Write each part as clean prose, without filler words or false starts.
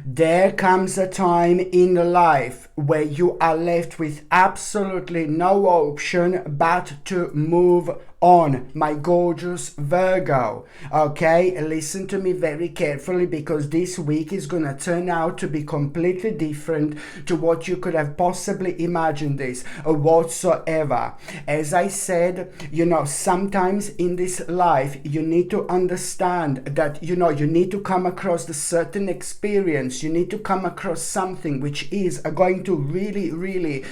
There comes a time in life where you are left with absolutely no option but to move on, my gorgeous Virgo. Okay, listen to me very carefully, because this week is gonna turn out to be completely different to what you could have possibly imagined this whatsoever. As I said, sometimes in this life you need to understand that you need to come across a certain experience. You need to come across something which is going to really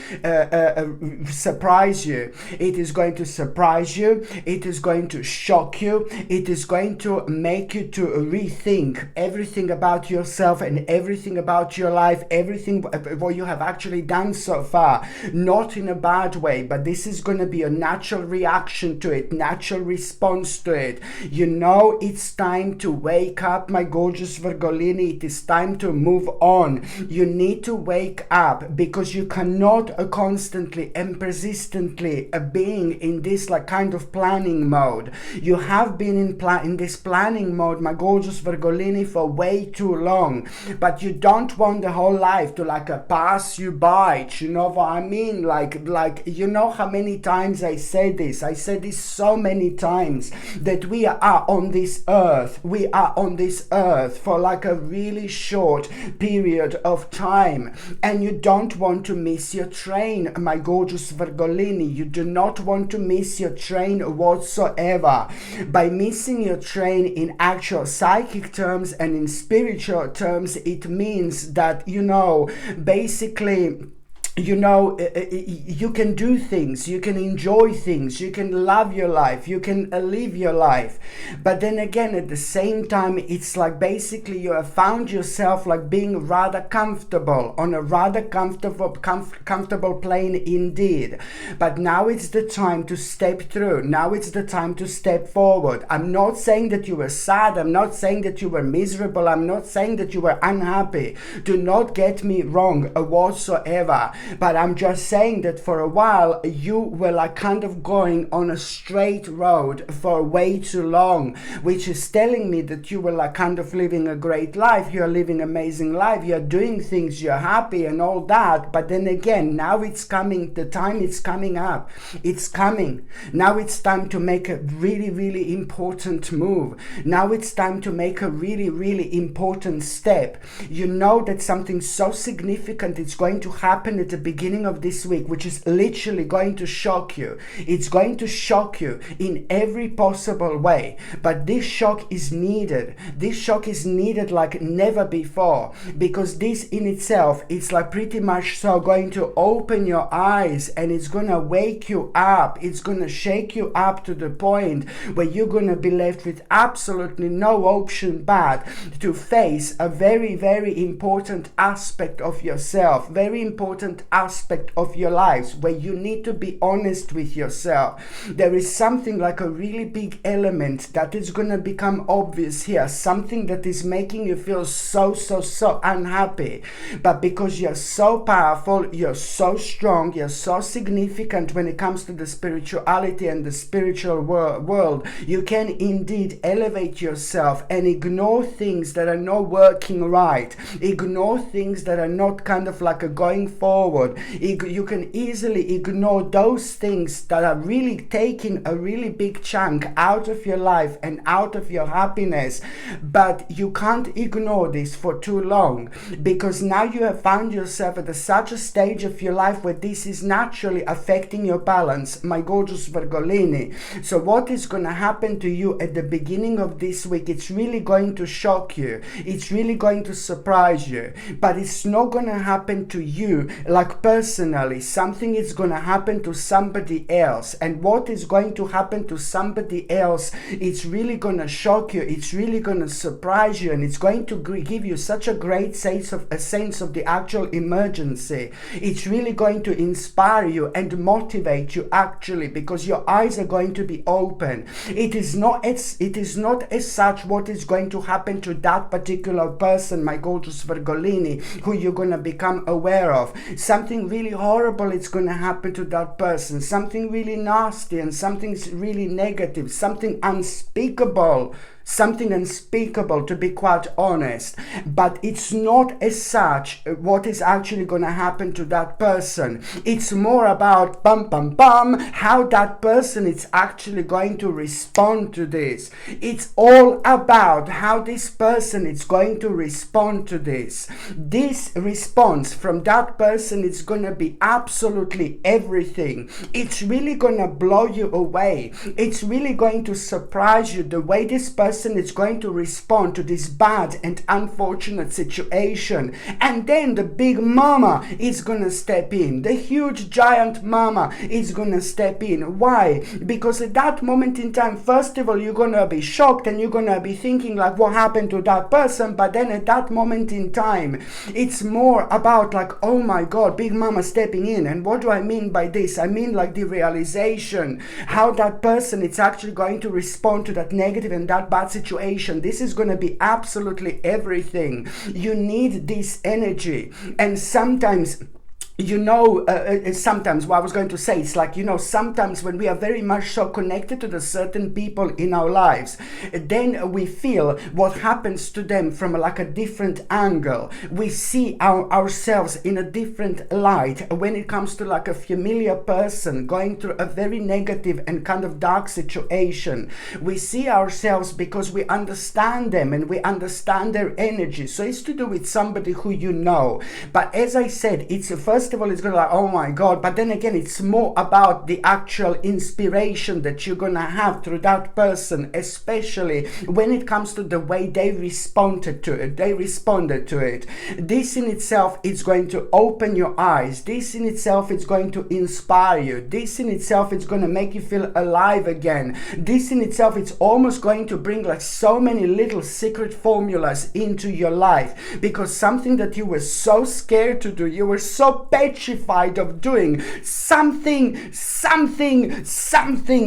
surprise you. It is going to surprise you. It is going to shock you. It is going to make you to rethink everything about yourself and everything about your life, everything what you have actually done so far. Not in a bad way, but this is going to be a natural reaction to it, natural response to it. It's time to wake up, my gorgeous Virgolini. It is time to move on. You need to wake up, because you cannot constantly and persistently being in this kind of planning mode. You have been in this planning mode, my gorgeous Virgolini, for way too long, but you don't want the whole life to pass you by. You know what I mean? How many times I said this? I said this so many times, that we are on this earth. We are on this earth for a really short period of time, and you don't want to miss your train, my gorgeous Virgolini. You do not want to miss your train whatsoever. By missing your train in actual psychic terms and in spiritual terms, it means that basically you can do things, you can enjoy things, you can love your life, you can live your life. But then again, at the same time, it's basically you have found yourself being rather comfortable, on a rather comfortable plane indeed. But now it's the time to step through. Now it's the time to step forward. I'm not saying that you were sad. I'm not saying that you were miserable. I'm not saying that you were unhappy. Do not get me wrong whatsoever. But I'm just saying that for a while you were kind of going on a straight road for way too long, which is telling me that you were kind of living a great life. You're living an amazing life. You're doing things. You're happy and all that. But then again, now it's coming. The time is coming up. It's coming. Now it's time to make a really important move. Now it's time to make a really important step. You know that something so significant is going to happen at the beginning of this week, which is literally going to shock you. It's going to shock you in every possible way, but this shock is needed. This shock is needed like never before, because this in itself is pretty much so going to open your eyes, and it's gonna wake you up. It's gonna shake you up to the point where you're gonna be left with absolutely no option but to face a very important aspect of yourself, very important aspect of your lives, where you need to be honest with yourself. There is something a really big element that is going to become obvious here, something that is making you feel so unhappy. But because you're so powerful, you're so strong, you're so significant when it comes to the spirituality and the spiritual world, you can indeed elevate yourself and ignore things that are not working right, ignore things that are not kind of going forward. You can easily ignore those things that are really taking a really big chunk out of your life and out of your happiness. But you can't ignore this for too long, because now you have found yourself at such a stage of your life where this is naturally affecting your balance, my gorgeous Virgolini. So what is going to happen to you at the beginning of this week? It's really going to shock you. It's really going to surprise you. But it's not going to happen to you personally. Something is going to happen to somebody else, and what is going to happen to somebody else, it's really going to shock you. It's really going to surprise you, and it's going to give you such a great sense of the actual emergency. It's really going to inspire you and motivate you, actually, because your eyes are going to be open. It is not as such what is going to happen to that particular person, my gorgeous Virgolini, who you're going to become aware of. Something really horrible is going to happen to that person, something really nasty and something really negative, something unspeakable something unspeakable, to be quite honest. But it's not as such what is actually going to happen to that person. It's more about how that person is actually going to respond to this. It's all about how this person is going to respond to this. This response from that person is going to be absolutely everything. It's really going to blow you away. It's really going to surprise you the way this person is going to respond to this bad and unfortunate situation. And then the big mama is going to step in. The huge giant mama is going to step in. Why? Because at that moment in time, first of all, you're going to be shocked and you're going to be thinking like, what happened to that person? But then at that moment in time, it's more about like, oh my God, big mama stepping in. And what do I mean by this? I mean like the realization, how that person is actually going to respond to that negative and that bad situation. This is going to be absolutely everything. You need this energy. And sometimes, sometimes what I was going to say, it's like, sometimes when we are very much so connected to the certain people in our lives, then we feel what happens to them from like a different angle. We see ourselves in a different light when it comes to like a familiar person going through a very negative and kind of dark situation. We see ourselves because we understand them and we understand their energy. So it's to do with somebody who you know. But as I said, it's first of all, it's going to like, oh my God, but then again, it's more about the actual inspiration that you're going to have through that person, especially when it comes to the way they responded to it. This in itself is going to open your eyes. This in itself is going to inspire you. This in itself is going to make you feel alive again. This in itself, it's almost going to bring like so many little secret formulas into your life, because something that you were so scared to do, you were so petrified of doing, something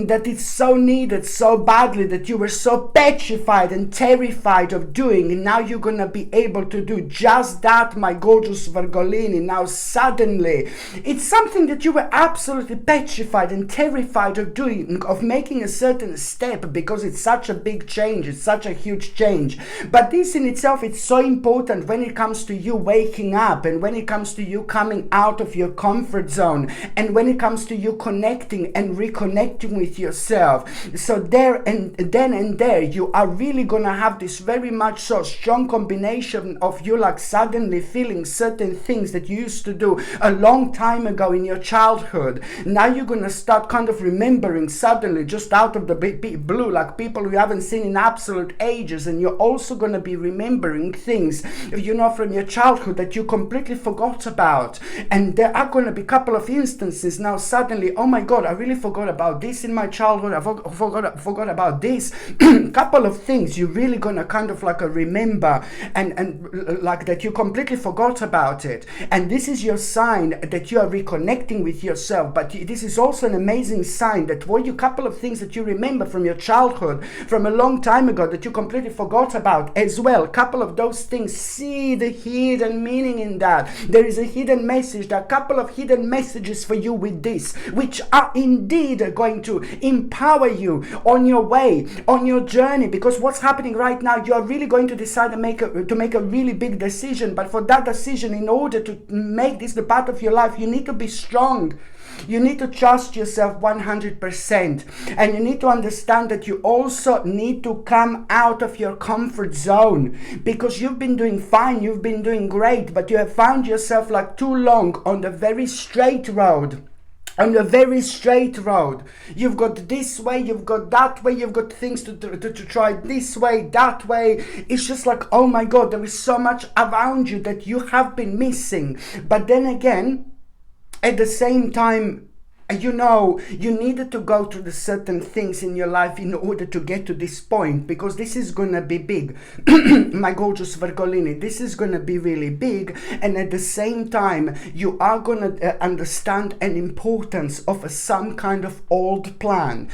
that is so needed so badly, that you were so petrified and terrified of doing, and now you're gonna be able to do just that, my gorgeous Virgolini. Now suddenly it's something that you were absolutely petrified and terrified of doing, of making a certain step, because it's such a big change, it's such a huge change. But this in itself, it's so important when it comes to you waking up, and when it comes to you coming out of your comfort zone, and when it comes to you connecting and reconnecting with yourself. So there and there you are really gonna have this very much so strong combination of you like suddenly feeling certain things that you used to do a long time ago in your childhood. Now you're gonna start kind of remembering suddenly, just out of the blue, like people you haven't seen in absolute ages. And you're also gonna be remembering things from your childhood that you completely forgot about. And there are going to be a couple of instances now suddenly, oh my God, I really forgot about this in my childhood, I forgot about this. Couple of things you're really going to kind of like remember, and like that you completely forgot about it. And this is your sign that you are reconnecting with yourself. But this is also an amazing sign that couple of things that you remember from your childhood, from a long time ago, that you completely forgot about as well. Couple of those things, see the hidden meaning in that. There is a hidden message, there are a couple of hidden messages for you with this, which are indeed going to empower you on your way, on your journey. Because what's happening right now, you are really going to decide to make a really big decision. But for that decision, in order to make this the part of your life, you need to be strong. You need to trust yourself 100%. And you need to understand that you also need to come out of your comfort zone, because you've been doing fine, you've been doing great, but you have found yourself like too long on the very straight road. On a very straight road. You've got this way, you've got that way, you've got things to try this way, that way. It's just like, oh my God, there is so much around you that you have been missing. But then again, at the same time, you needed to go through the certain things in your life in order to get to this point, because this is going to be big. My gorgeous Virgolini, this is going to be really big. And at the same time, you are going to understand an importance of some kind of old plan,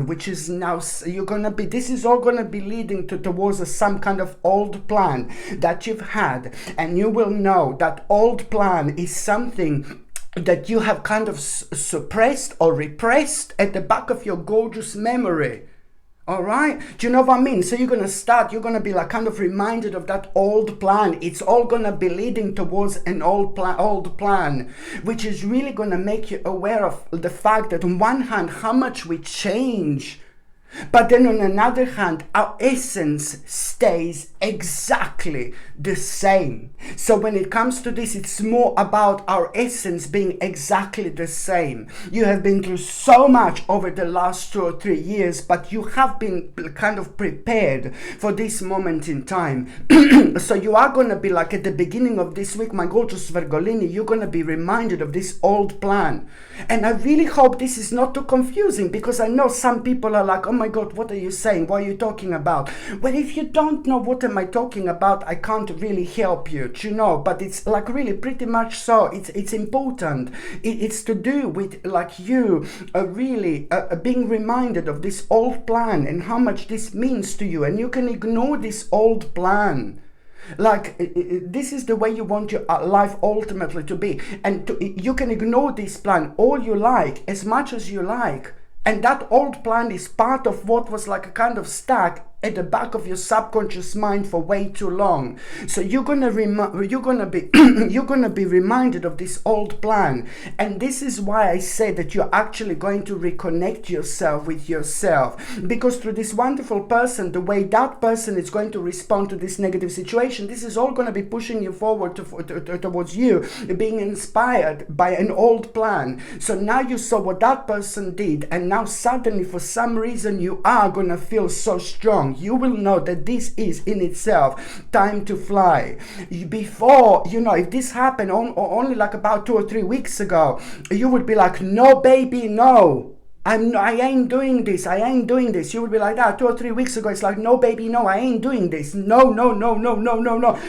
which is now this is all going to be leading towards some kind of old plan that you've had. And you will know that old plan is something that you have kind of suppressed or repressed at the back of your gorgeous memory. All right, do you know what I mean? So you're going to be like kind of reminded of that old plan. It's all going to be leading towards an old plan, which is really going to make you aware of the fact that on one hand, how much we change, but then on another hand, our essence stays exactly the same. So when it comes to this, it's more about our essence being exactly the same. You have been through so much over the last 2 or 3 years, but you have been kind of prepared for this moment in time. So you are going to be like at the beginning of this week, my gorgeous Virgolini, you're going to be reminded of this old plan. And I really hope this is not too confusing, because I know some people are like, oh my God, what are you saying? What are you talking about? Well, if you don't know what am I talking about, I can't really help you, you know, but it's like really pretty much so. It's important. It's to do with like you really being reminded of this old plan and how much this means to you. And you can ignore this old plan. Like this is the way you want your life ultimately to be, and you can ignore this plan all you like, as much as you like, and that old plan is part of what was like a kind of stack at the back of your subconscious mind for way too long. So you're gonna be you're gonna be reminded of this old plan, and this is why I say that you're actually going to reconnect yourself with yourself, because through this wonderful person, the way that person is going to respond to this negative situation, this is all going to be pushing you forward towards you being inspired by an old plan. So now you saw what that person did, and now suddenly for some reason you are gonna feel so strong. You will know that this is in itself time to fly. Before, you know, if this happened only like about 2 or 3 weeks ago, you would be like, no baby, no, I ain't doing this. You would be like that 2 or 3 weeks ago. It's like, no baby, no, I ain't doing this. No.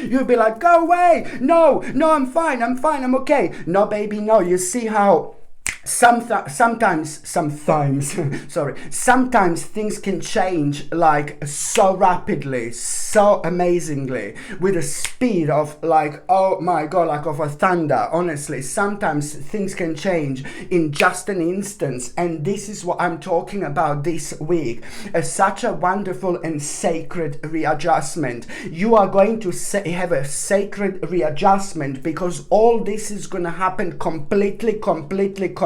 You'd be like, go away. No, I'm fine, I'm okay. No baby, no. You see how sometimes things can change like so rapidly, so amazingly, with a speed of like, oh my God, like of a thunder. Honestly, sometimes things can change in just an instant, and this is what I'm talking about this week. Such a wonderful and sacred readjustment. You are going to have a sacred readjustment, because all this is going to happen completely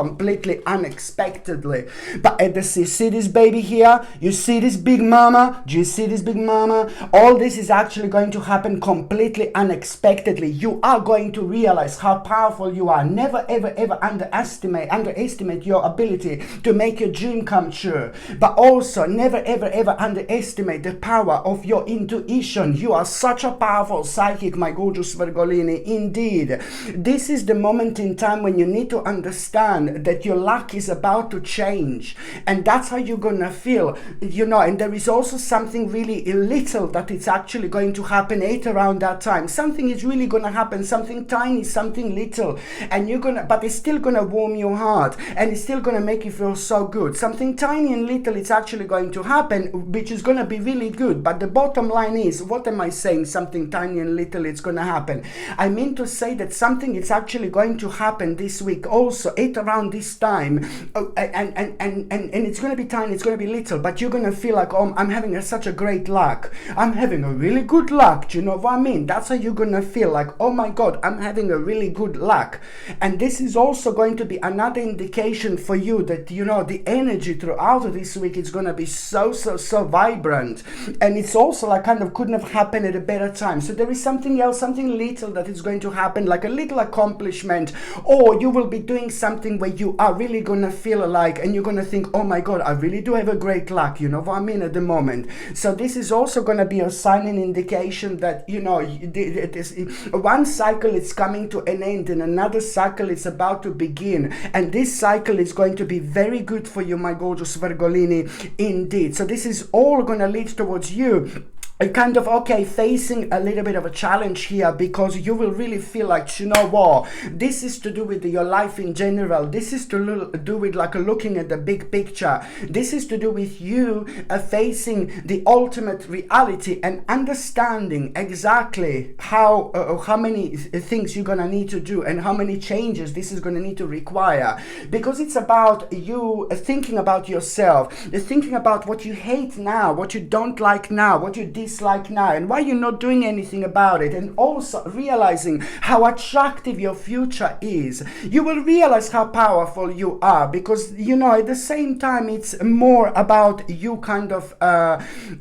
unexpectedly. But you see this baby here? You see this big mama? Do you see this big mama? All this is actually going to happen completely unexpectedly. You are going to realize how powerful you are. Never ever underestimate your ability to make your dream come true. But also never ever underestimate the power of your intuition. You are such a powerful psychic, my gorgeous Virgolini. Indeed, this is the moment in time when you need to understand that your luck is about to change, and that's how you're gonna feel, you know. And there is also something really little that it's actually going to happen at around that time. Something is really gonna happen, something tiny, something little, and but it's still gonna warm your heart, and it's still gonna make you feel so good. Something tiny and little, it's actually going to happen, which is gonna be really good. But the bottom line is, what am I saying? Something tiny and little, it's gonna happen. I mean to say that something is actually going to happen this week also at around this time, and it's going to be tiny, it's going to be little, but you're going to feel like, oh, I'm having such a great luck, I'm having a really good luck. Do you know what I mean? That's how you're going to feel, like, oh my God, I'm having a really good luck. And this is also going to be another indication for you that, you know, the energy throughout this week is going to be so vibrant, and it's also like kind of couldn't have happened at a better time. So there is something else, something little that is going to happen, like a little accomplishment, or you will be doing something where you are really gonna feel like, and you're gonna think, oh my God, I really do have a great luck, you know what I mean, at the moment. So this is also gonna be a sign and indication that, you know, one cycle is coming to an end and another cycle is about to begin, and this cycle is going to be very good for you, my gorgeous Virgolini, indeed. So this is all gonna lead towards you kind of okay, facing a little bit of a challenge here, because you will really feel like, you know what, this is to do with your life in general. This is to do with like looking at the big picture. This is to do with you facing the ultimate reality and understanding exactly how many things you're gonna need to do and how many changes this is gonna need to require, because it's about you thinking about yourself, thinking about what you hate now, what you don't like now, what you dislike now, and why you're not doing anything about it, and also realizing how attractive your future is. You will realize how powerful you are, because you know at the same time it's more about you kind of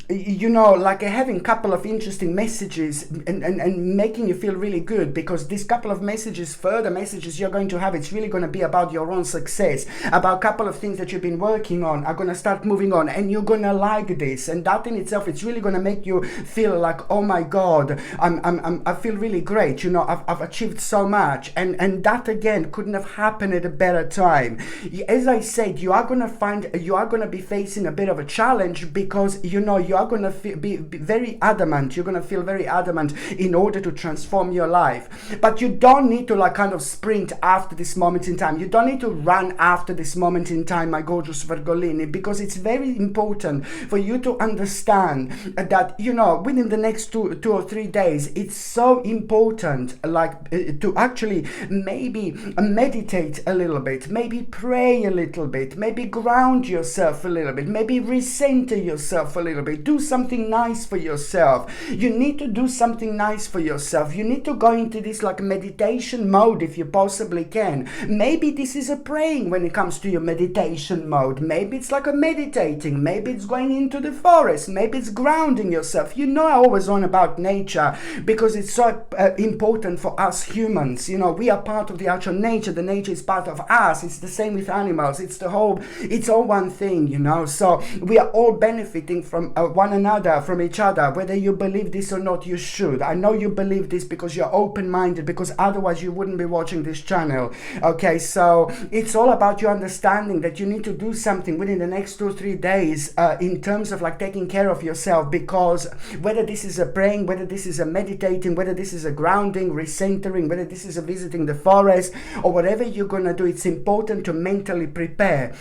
you know, like having a couple of interesting messages and making you feel really good, because this couple of messages, further messages you're going to have, it's really going to be about your own success, about a couple of things that you've been working on are going to start moving on, and you're going to like this, and that in itself, it's really going to make you feel like, oh my god, I feel really great, you know, I've achieved so much, and that again couldn't have happened at a better time. As I said, you are going to be facing a bit of a challenge, because you know you are going to be very adamant, you're going to feel very adamant in order to transform your life. But you don't need to like kind of sprint after this moment in time. You don't need to run after this moment in time, my gorgeous Virgolini, because it's very important for you to understand that, you know, within the next two or 3 days, it's so important like to actually maybe meditate a little bit, maybe pray a little bit, maybe ground yourself a little bit, maybe recenter yourself a little bit, do something nice for yourself. You need to do something nice for yourself. You need to go into this like meditation mode if you possibly can. Maybe this is a praying when it comes to your meditation mode. Maybe it's like a meditating, maybe it's going into the forest, maybe it's grounding yourself. You know, I always on about nature because it's so important for us humans. You know, we are part of the actual nature. The nature is part of us. It's the same with animals. It's all one thing, you know. So we are all benefiting from one another, from each other. Whether you believe this or not, you should. I know you believe this because you're open-minded, because otherwise you wouldn't be watching this channel. Okay, so it's all about you understanding that you need to do something within the next 2 or 3 days in terms of like taking care of yourself, because whether this is a praying, whether this is a meditating, whether this is a grounding, recentering, whether this is a visiting the forest, or whatever you're gonna do, it's important to mentally prepare.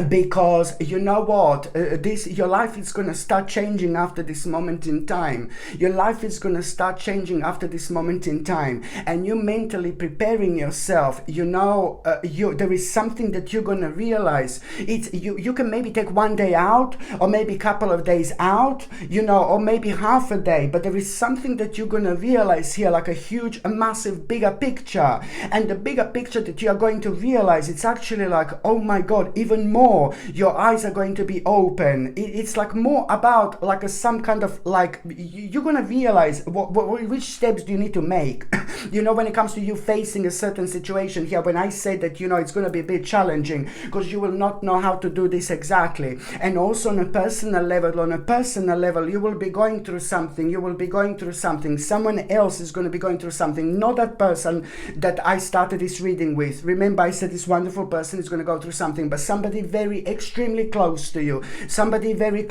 Because you know what, your life is going to start changing after this moment in time. Your life is going to start changing after this moment in time, and you mentally preparing yourself. You know, there is something that you're going to realize. It's you can maybe take 1 day out, or maybe a couple of days out, you know, or maybe half a day, but there is something that you're going to realize here, like a massive bigger picture. And the bigger picture that you are going to realize, it's actually like, oh my god, even more, your eyes are going to be open. It's like more about like some kind of like, you're gonna realize which steps do you need to make. You know, when it comes to you facing a certain situation here, when I say that, you know, it's gonna be a bit challenging because you will not know how to do this exactly. And also on a personal level, you will be going through something. Someone else is going to be going through something, not that person that I started this reading with. Remember, I said this wonderful person is going to go through something, but somebody very extremely close to you, somebody very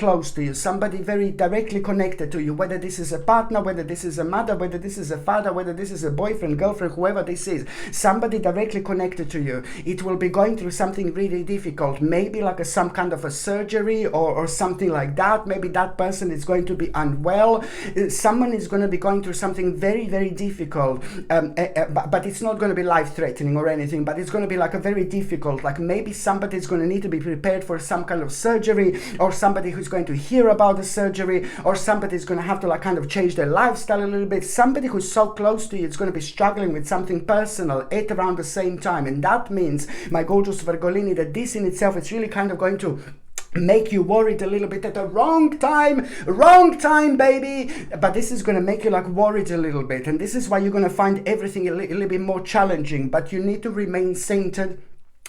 directly connected to you, whether this is a partner, whether this is a mother, whether this is a father, whether this is a boyfriend, girlfriend, whoever this is, somebody directly connected to you. It will be going through something really difficult, maybe like some kind of a surgery or something like that. Maybe that person is going to be unwell. Someone is going to be going through something very, very difficult, but it's not going to be life-threatening or anything, but it's going to be like a very difficult, like maybe somebody is going to need to be prepared for some kind of surgery, or somebody who's going to hear about the surgery, or somebody is going to have to like kind of change their lifestyle a little bit. Somebody who's so close to you is going to be struggling with something personal at around the same time. And that means, my gorgeous Virgolini, that this in itself is really kind of going to make you worried a little bit at the wrong time, baby. But this is going to make you like worried a little bit, and this is why you're going to find everything a little bit more challenging. But you need to remain centered.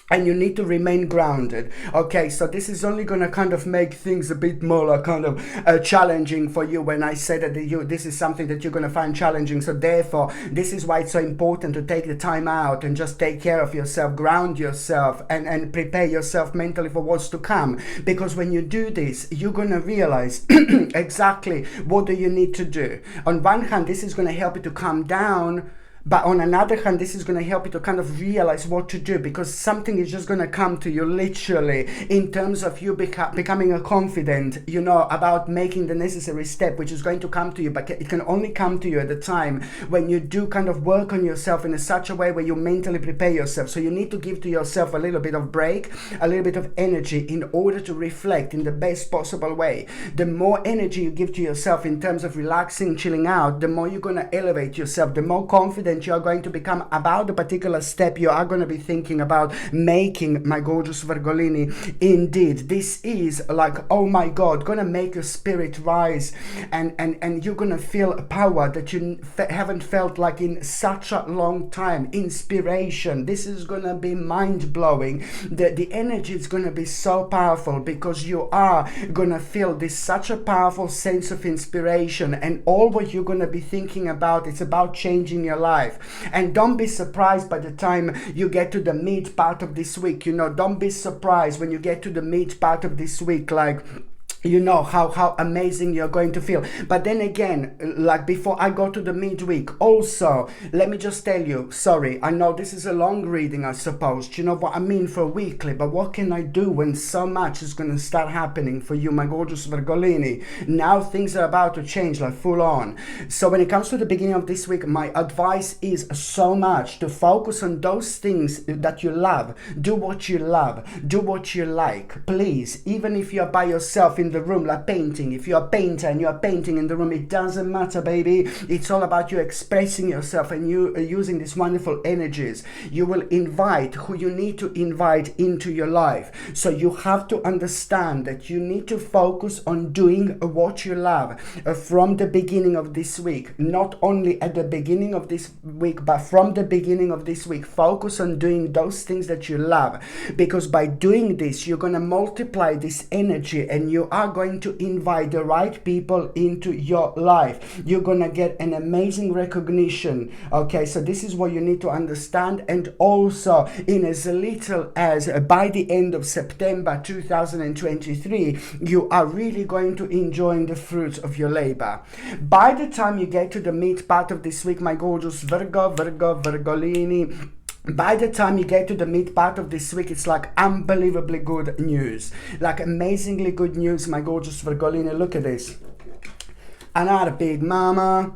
and you need to remain grounded. Okay, so this is only going to kind of make things a bit more like kind of challenging for you when I say that this is something that you're going to find challenging. So therefore, this is why it's so important to take the time out and just take care of yourself, ground yourself, and prepare yourself mentally for what's to come. Because when you do this, you're going to realize exactly what do you need to do. On one hand, this is going to help you to calm down. But on another hand, this is going to help you to kind of realize what to do, because something is just going to come to you literally in terms of you becoming a confident, you know, about making the necessary step, which is going to come to you. But it can only come to you at the time when you do kind of work on yourself in such a way where you mentally prepare yourself. So you need to give to yourself a little bit of break, a little bit of energy in order to reflect in the best possible way. The more energy you give to yourself in terms of relaxing, chilling out, the more you're going to elevate yourself, the more confident you are going to become about the particular step you are going to be thinking about making, my gorgeous Virgolini. Indeed, this is like, oh my God, gonna make your spirit rise, and you're gonna feel a power that you haven't felt like in such a long time. Inspiration. This is gonna be mind-blowing. The energy is gonna be so powerful, because you are gonna feel this such a powerful sense of inspiration, and all what you're gonna be thinking about, it's about changing your life. And don't be surprised by the time you get to the mid part of this week. You know, don't be surprised when you get to the mid part of this week, like, you know how amazing you're going to feel. But then again, like before I go to the midweek, also let me just tell you, sorry, I know this is a long reading, I suppose, you know what I mean, for weekly, but what can I do when so much is going to start happening for you, my gorgeous Virgolini? Now things are about to change, like full on. So when it comes to the beginning of this week, my advice is so much to focus on those things that you love. Do what you love, do what you like, please. Even if you're by yourself in the room, like painting, if you're a painter and you're painting in the room, it doesn't matter, baby. It's all about you expressing yourself and you using these wonderful energies. You will invite who you need to invite into your life. So you have to understand that you need to focus on doing what you love from the beginning of this week. Not only at the beginning of this week, but from the beginning of this week, focus on doing those things that you love, because by doing this, you're going to multiply this energy, and you are going to invite the right people into your life. You're going to get an amazing recognition. Okay, so this is what you need to understand. And also, in as little as by the end of September 2023, you are really going to enjoy the fruits of your labor. By the time you get to the mid part of this week, my gorgeous Virgolini, by the time you get to the mid part of this week, it's like unbelievably good news, like amazingly good news, my gorgeous Virgolini. Look at this, another big mama.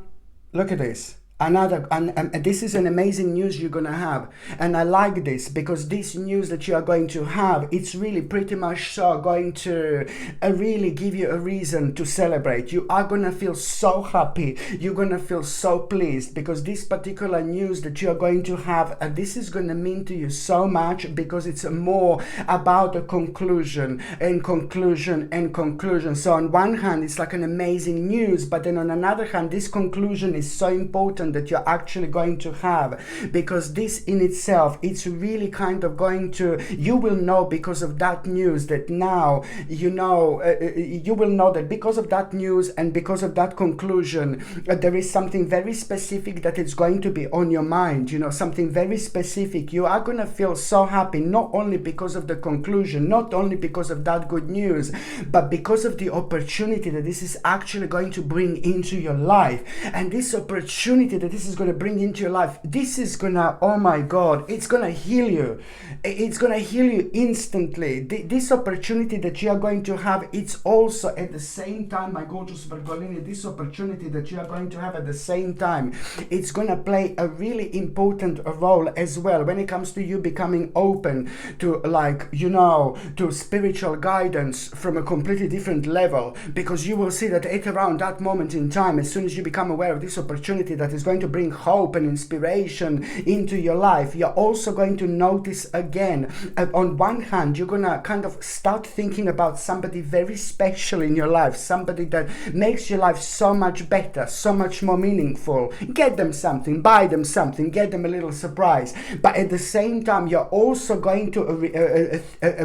Look at this. Another, and this is an amazing news you're gonna have, and I like this because this news that you are going to have, it's really pretty much so going to really give you a reason to celebrate. You are gonna feel so happy, you're gonna feel so pleased, because this particular news that you are going to have, this is gonna mean to you so much, because it's more about a conclusion and conclusion and conclusion. So on one hand, it's like an amazing news, but then on another hand, this conclusion is so important that you're actually going to have, because this in itself, it's really kind of going to, you will know because of that news that now, you know, you will know that because of that news and because of that conclusion, there is something very specific that is going to be on your mind, you know, something very specific. You are going to feel so happy, not only because of the conclusion, not only because of that good news, but because of the opportunity that this is actually going to bring into your life. And this opportunity that this is going to bring into your life, this is gonna, oh my God, it's gonna heal you. It's gonna heal you instantly. This opportunity that you are going to have, it's also at the same time, my gorgeous Virgolini, this opportunity that you are going to have at the same time, it's gonna play a really important role as well when it comes to you becoming open to, like, you know, to spiritual guidance from a completely different level, because you will see that at around that moment in time, as soon as you become aware of this opportunity that is is going to bring hope and inspiration into your life, you're also going to notice again, on one hand, you're going to kind of start thinking about somebody very special in your life, somebody that makes your life so much better, so much more meaningful. Get them something, buy them something, get them a little surprise. But at the same time, you're also going to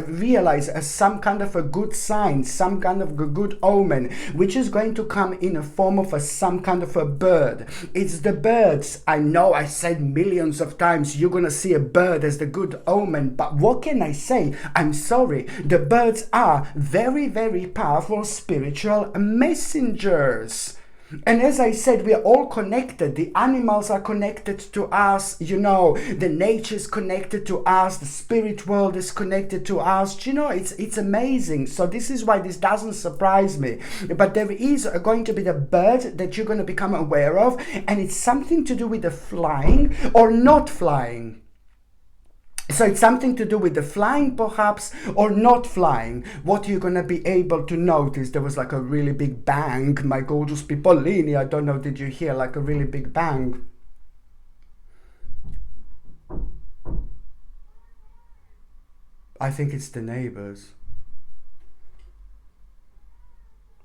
realize some kind of a good sign, some kind of a good omen, which is going to come in a form of some kind of a bird. It's the birds. I know I said millions of times you're going to see a bird as the good omen, but what can I say? I'm sorry. The birds are very, very powerful spiritual messengers. And as I said, we are all connected. The animals are connected to us, you know, the nature is connected to us, the spirit world is connected to us, you know, it's amazing. So this is why this doesn't surprise me. But there is going to be the bird that you're going to become aware of, and it's something to do with the flying or not flying. So it's something to do with the flying perhaps, or not flying. What you're going to be able to notice, there was like a really big bang, my gorgeous Pipolini, I don't know, did you hear like a really big bang? I think it's the neighbors.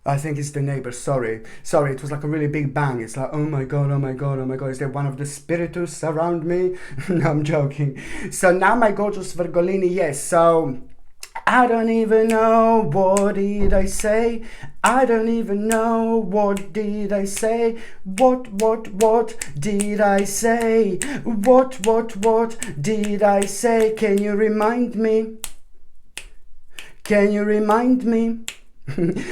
I think it's the neighbors, sorry, it was like a really big bang. It's like, oh my god, is there one of the spiritus around me? No, I'm joking. So now my gorgeous Virgolini, yes, so I don't even know what did I say. I don't even know what did I say. What did I say? What did I say? Can you remind me? Can you remind me?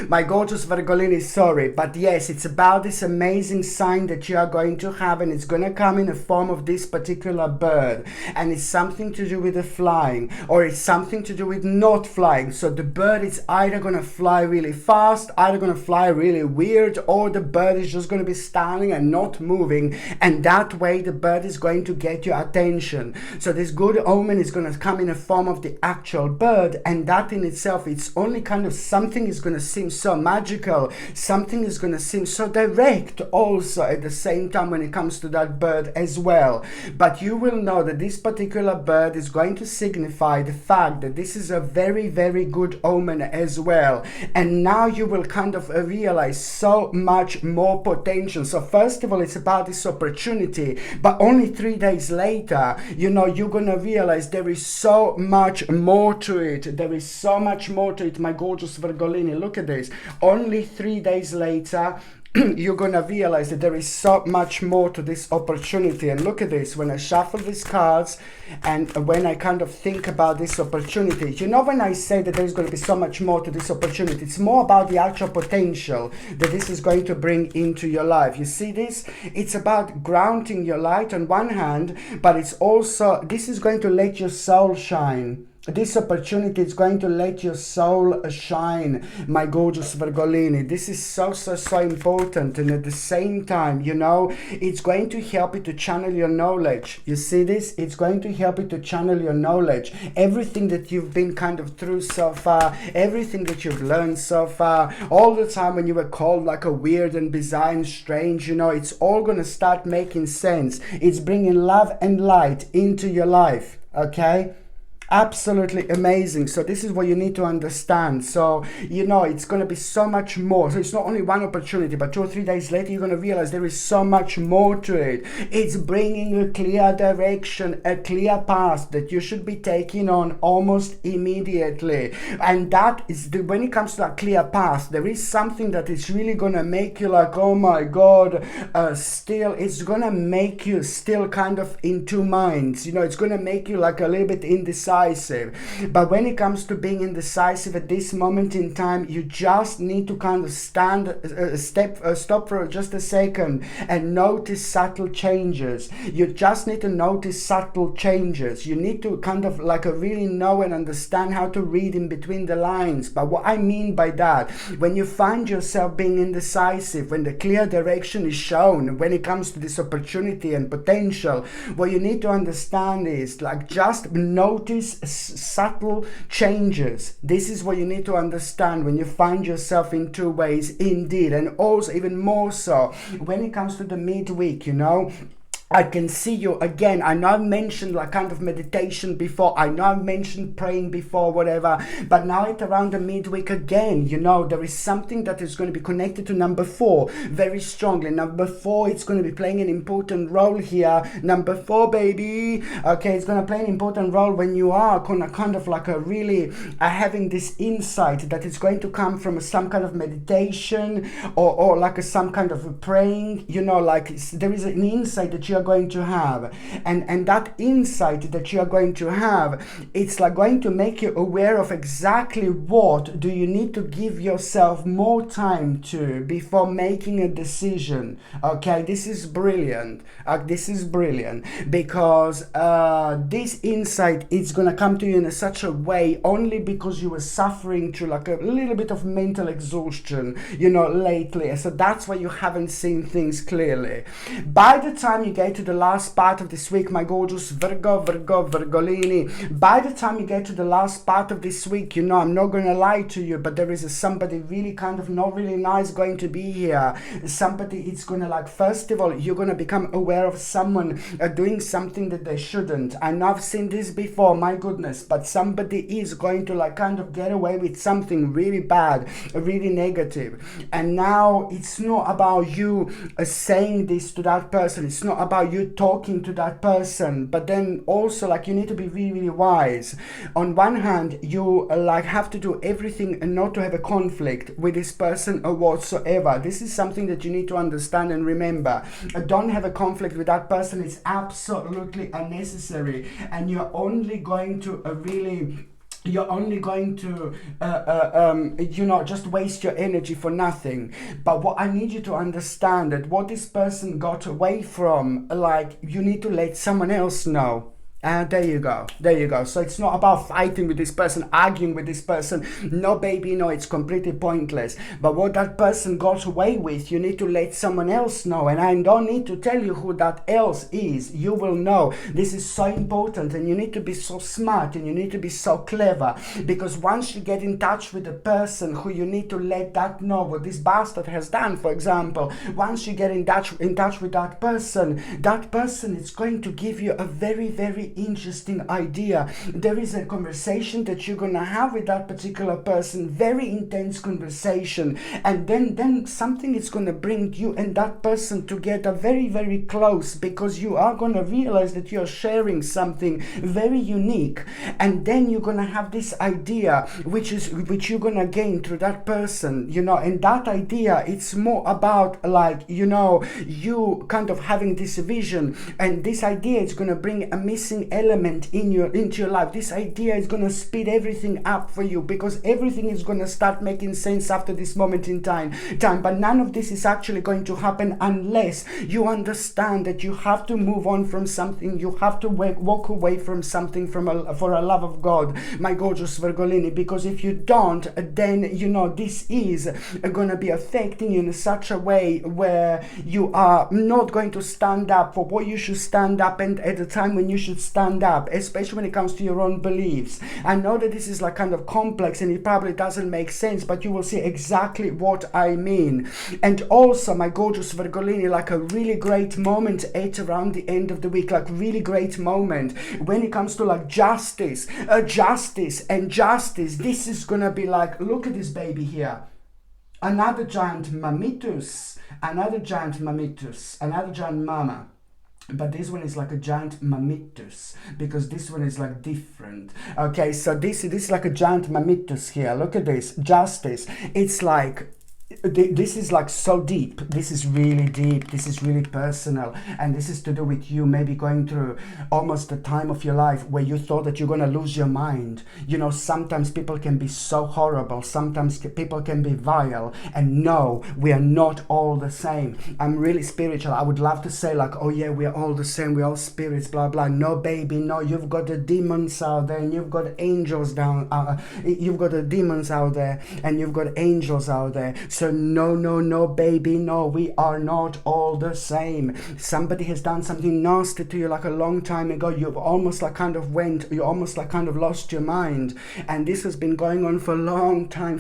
My gorgeous Virgolini, sorry, but yes, it's about this amazing sign that you are going to have, and it's going to come in the form of this particular bird, and it's something to do with the flying, or it's something to do with not flying. So the bird is either going to fly really fast, either going to fly really weird, or the bird is just going to be standing and not moving, and that way the bird is going to get your attention. So this good omen is going to come in the form of the actual bird, and that in itself, it's only kind of something is going to seem so magical, something is going to seem so direct also at the same time when it comes to that bird as well. But you will know that this particular bird is going to signify the fact that this is a very, very good omen as well. And now you will kind of realize so much more potential. So first of all, it's about this opportunity, but only 3 days later, you know, you're going to realize there is so much more to it. There is so much more to it, my gorgeous Virgolini. Look at this. Only 3 days later, you're gonna realize that there is so much more to this opportunity. And look at this, when I shuffle these cards and when I kind of think about this opportunity, you know, when I say that there's going to be so much more to this opportunity, it's more about the actual potential that this is going to bring into your life. You see this? It's about grounding your light on one hand, but it's also, this is going to let your soul shine. This opportunity is going to let your soul shine, my gorgeous Virgolini. This is so important. And at the same time, you know, it's going to help you to channel your knowledge. You see this? It's going to help you to channel your knowledge. Everything that you've been kind of through so far, everything that you've learned so far, all the time when you were called like a weird and bizarre and strange, you know, it's all going to start making sense. It's bringing love and light into your life, okay? Absolutely amazing. So this is what you need to understand. So, you know, it's going to be so much more. So it's not only one opportunity, but 2 or 3 days later, you're going to realize there is so much more to it. It's bringing a clear direction, a clear path that you should be taking on almost immediately. And that is, when it comes to a clear path, there is something that is really going to make you like, oh my God, still, it's going to make you still kind of in two minds. You know, it's going to make you like a little bit indecisive. But when it comes to being indecisive at this moment in time, you just need to kind of stop for just a second and notice subtle changes. You just need to notice subtle changes. You need to kind of like really know and understand how to read in between the lines. But what I mean by that, when you find yourself being indecisive, when the clear direction is shown, when it comes to this opportunity and potential, what you need to understand is like just notice these subtle changes, this is what you need to understand when you find yourself in two ways indeed. And also even more so when it comes to the midweek, you know, I can see you again. I know I've mentioned like kind of meditation before. I know I've mentioned praying before, whatever. But now at around the midweek again, you know, there is something that is going to be connected to number 4 very strongly. Number 4, it's going to be playing an important role here. Number 4, baby. Okay, it's going to play an important role when you are kind of like a really having this insight that is going to come from some kind of meditation or like some kind of praying. You know, like there is an insight that you are going to have, and that insight that you are going to have, it's like going to make you aware of exactly what do you need to give yourself more time to before making a decision. Okay, this is brilliant. This is brilliant because this insight is going to come to you in such a way only because you were suffering through like a little bit of mental exhaustion, you know, lately. So that's why you haven't seen things clearly. By the time you get to the last part of this week, my gorgeous Virgolini, by the time you get to the last part of this week, you know, I'm not going to lie to you, but there is somebody really kind of not really nice going to be here. Somebody, it's going to like, first of all, you're going to become aware of someone doing something that they shouldn't. I know I've seen this before, my goodness, but somebody is going to like kind of get away with something really bad, really negative. And now it's not about you saying this to that person. It's not about you talking to that person, but then also like you need to be really, really wise. On one hand, you like have to do everything and not to have a conflict with this person or whatsoever. This is something that you need to understand and remember. Don't have a conflict with that person. It's absolutely unnecessary, and you're only going to you're only going to you know, just waste your energy for nothing. But what I need you to understand, that what this person got away from, like, you need to let someone else know. There you go. So it's not about fighting with this person, arguing with this person. No, baby, no, it's completely pointless. But what that person got away with, you need to let someone else know. And I don't need to tell you who that else is. You will know. This is so important, and you need to be so smart, and you need to be so clever, because once you get in touch with the person who you need to let that know what this bastard has done, for example, once you get in touch with that person is going to give you a very, very interesting idea. There is a conversation that you're gonna have with that particular person, very intense conversation, and then something is gonna bring you and that person together very, very close, because you are gonna realize that you're sharing something very unique. And then you're gonna have this idea which you're gonna gain through that person, you know. And that idea, it's more about like, you know, you kind of having this vision, and this idea is gonna bring a missing element into your life. This idea is going to speed everything up for you, because everything is going to start making sense after this moment in time. But none of this is actually going to happen unless you understand that you have to move on from something. You have to walk away from something for a love of God, my gorgeous Virgolini, because if you don't, then, you know, this is going to be affecting you in such a way where you are not going to stand up for what you should stand up, and at the time when you should stand up, especially when it comes to your own beliefs. I know that this is like kind of complex and it probably doesn't make sense, but you will see exactly what I mean. And also, my gorgeous Virgolini, like a really great moment at around the end of the week, like really great moment when it comes to like justice. This is gonna be like, look at this baby here. Another giant mammitus, another giant mama. But this one is like a giant mammitus, because this one is like different. Okay, so this is like a giant mammitus here. Look at this, justice. It's like, this is like so deep. This is really deep. This is really personal, and this is to do with you maybe going through almost the time of your life where you thought that you're gonna lose your mind. You know, sometimes people can be so horrible, sometimes people can be vile, and no, we are not all the same. I'm really spiritual. I would love to say like, oh yeah, we are all the same, we're all spirits, blah blah. No, baby, no. You've got the demons out there, and you've got angels down. You've got the demons out there, and you've got angels out there. So So no, no, no, baby, no, we are not all the same. Somebody has done something nasty to you like a long time ago. You almost like kind of lost your mind. And this has been going on for a long time,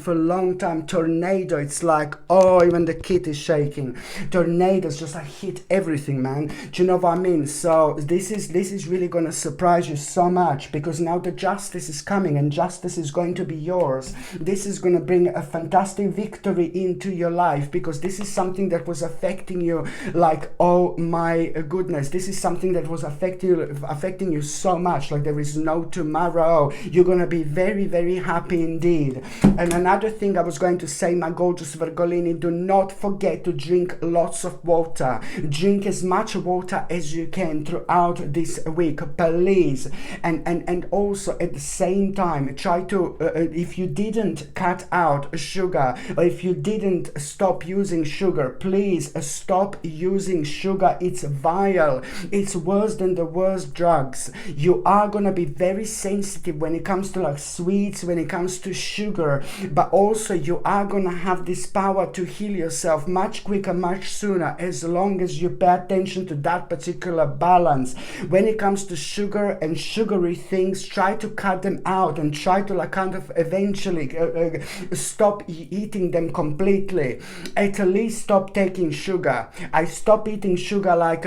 Tornado, it's like, oh, even the kit is shaking. Tornadoes just like hit everything, man. Do you know what I mean? So this is really going to surprise you so much, because now the justice is coming and justice is going to be yours. This is going to bring a fantastic victory into your life, because this is something that was affecting you like, oh my goodness, this is something that was affecting you so much, like there is no tomorrow. You're going to be very, very happy indeed. And another thing I was going to say, my gorgeous Virgolini, do not forget to drink lots of water. Drink as much water as you can throughout this week, please. And also at the same time, try to, if you didn't cut out sugar, or if you didn't stop using sugar, please stop using sugar. It's vile. It's worse than the worst drugs. You are going to be very sensitive when it comes to like sweets, when it comes to sugar, but also you are going to have this power to heal yourself much quicker, much sooner, as long as you pay attention to that particular balance. When it comes to sugar and sugary things, try to cut them out and try to like kind of eventually stop eating them completely. At least stop taking sugar. I stopped eating sugar like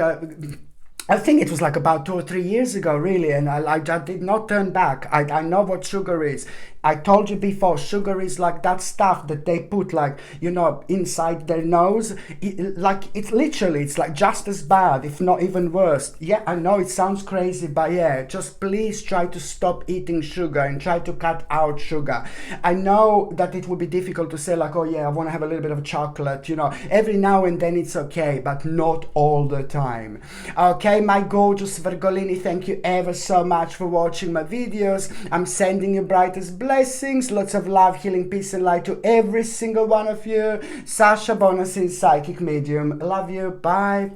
I think it was like about 2 or 3 years ago, really, and I did not turn back. I know what sugar is. I told you before, sugar is like that stuff that they put like, you know, inside their nose. It's literally, it's like just as bad, if not even worse. Yeah, I know it sounds crazy, but yeah, just please try to stop eating sugar and try to cut out sugar. I know that it would be difficult to say like, oh yeah, I want to have a little bit of chocolate, you know, every now and then it's okay, but not all the time. Okay, my gorgeous Virgolini, thank you ever so much for watching my videos. I'm sending you brightest blessings, lots of love, healing, peace and light to every single one of you. Sasha Bonasin, psychic medium. Love you. Bye.